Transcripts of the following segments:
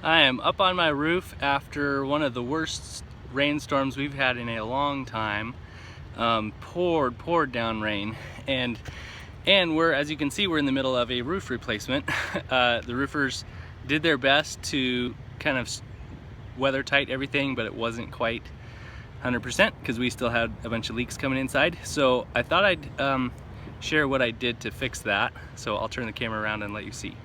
I am up on my roof after one of the worst rainstorms we've had in a long time. Poured down rain, and we're, as you can see, we're in the middle of a roof replacement. The roofers did their best to kind of weather tight everything, but it wasn't quite 100% because we still had a bunch of leaks coming inside. So I thought I'd share what I did to fix that. So I'll turn the camera around and let you see.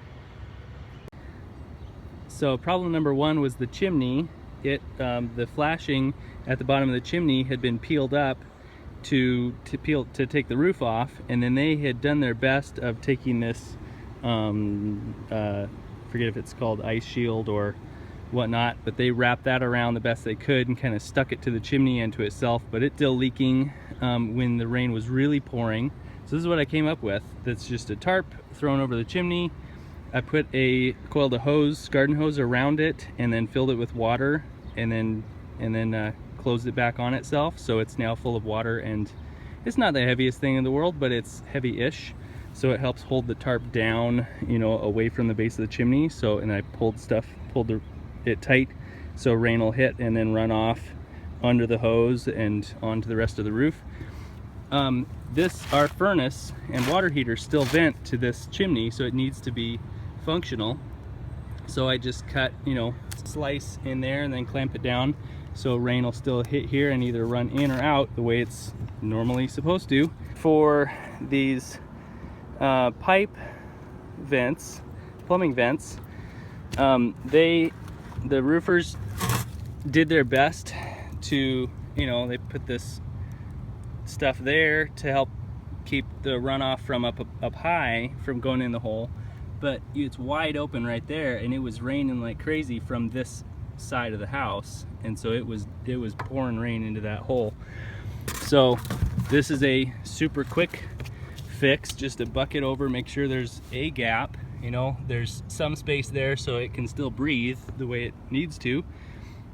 So problem number one was the chimney. The flashing at the bottom of the chimney had been peeled up to take the roof off, and then they had done their best of taking this forget if it's called ice shield or whatnot, but they wrapped that around the best they could and kind of stuck it to the chimney and to itself, but it's still leaking when the rain was really pouring. So this is what I came up with. That's just a tarp thrown over the chimney. I put coiled a hose, garden hose, around it, and then filled it with water, and then closed it back on itself, so it's now full of water. And it's not the heaviest thing in the world, but it's heavy-ish, so it helps hold the tarp down, you know, away from the base of the chimney. So, and I pulled it tight so rain will hit and then run off under the hose and onto the rest of the roof. Our furnace and water heater still vent to this chimney, so it needs to be functional. So I just cut, you know, slice in there and then clamp it down so rain will still hit here and either run in or out the way it's normally supposed to. For these pipe vents, plumbing vents, the roofers did their best to, you know, they put this stuff there to help keep the runoff from up high from going in the hole, but it's wide open right there, and it was raining like crazy from this side of the house, and so it was pouring rain into that hole. So this is a super quick fix, just a bucket over, make sure there's a gap, you know, there's some space there so it can still breathe the way it needs to,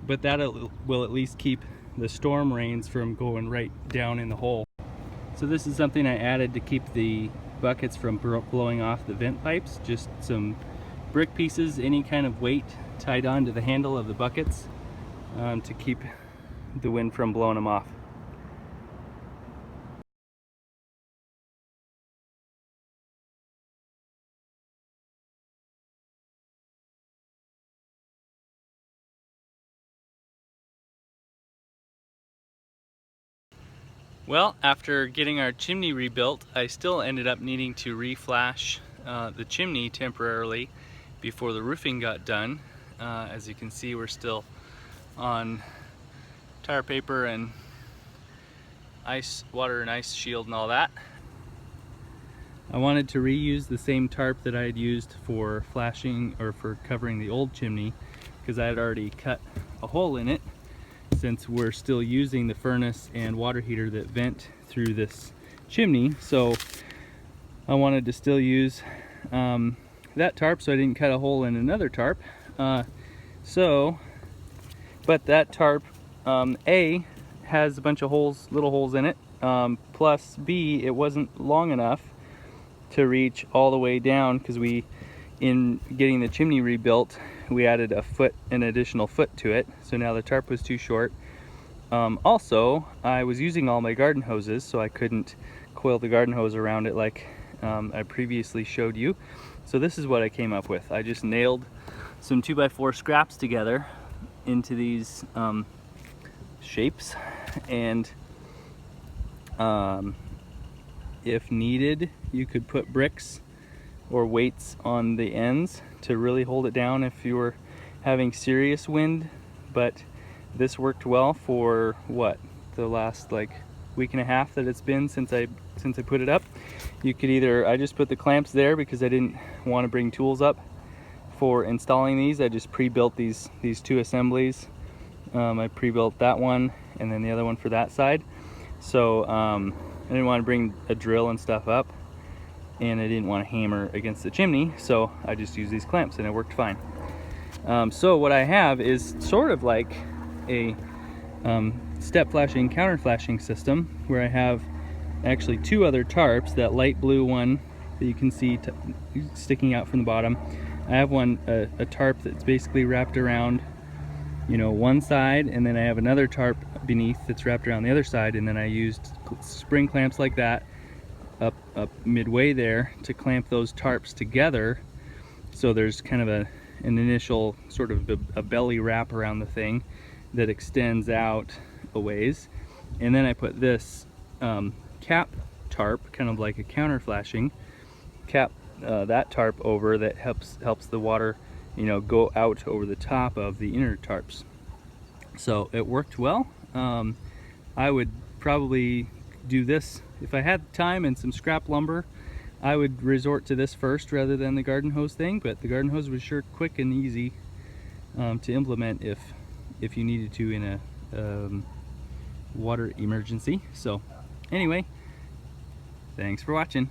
but that will at least keep the storm rains from going right down in the hole. So this is something I added to keep the buckets from blowing off the vent pipes, just some brick pieces, any kind of weight tied onto the handle of the buckets to keep the wind from blowing them off. Well, after getting our chimney rebuilt, I still ended up needing to reflash the chimney temporarily before the roofing got done. As you can see, we're on tire paper and water and ice shield and all that. I wanted to reuse the same tarp that I had used for flashing or for covering the old chimney, because I had already cut a hole in it, since we're still using the furnace and water heater that vent through this chimney. So I wanted to still use that tarp, so I didn't cut a hole in another tarp. But that tarp, A, has a bunch of little holes in it, plus B, it wasn't long enough to reach all the way down, because in getting the chimney rebuilt, we added an additional foot to it, so now the tarp was too short. Also, I was using all my garden hoses, so I couldn't coil the garden hose around it like I previously showed you. So this is what I came up with. I just nailed some 2x4 scraps together into these shapes, and if needed, you could put bricks or weights on the ends to really hold it down if you were having serious wind. But this worked well for the last like week and a half that it's been since I put it up. You could I just put the clamps there because I didn't want to bring tools up for installing these. I just pre-built these two assemblies. I pre-built that one and then the other one for that side. So I didn't want to bring a drill and stuff up, and I didn't want to hammer against the chimney, so I just used these clamps and it worked fine. So what I have is sort of like a step flashing, counter flashing system, where I have actually two other tarps, that light blue one that you can see sticking out from the bottom, I have one, a tarp that's basically wrapped around, you know, one side, and then I have another tarp beneath that's wrapped around the other side, and then I used spring clamps like that up midway there to clamp those tarps together, so there's kind of an initial sort of a belly wrap around the thing that extends out a ways, and then I put this cap tarp, kind of like a counter flashing cap, that tarp over, that helps the water, you know, go out over the top of the inner tarps. So it worked well. I would probably do this if I had time and some scrap lumber. I would resort to this first rather than the garden hose thing, but the garden hose was sure quick and easy to implement if you needed to in a water emergency. So anyway, thanks for watching.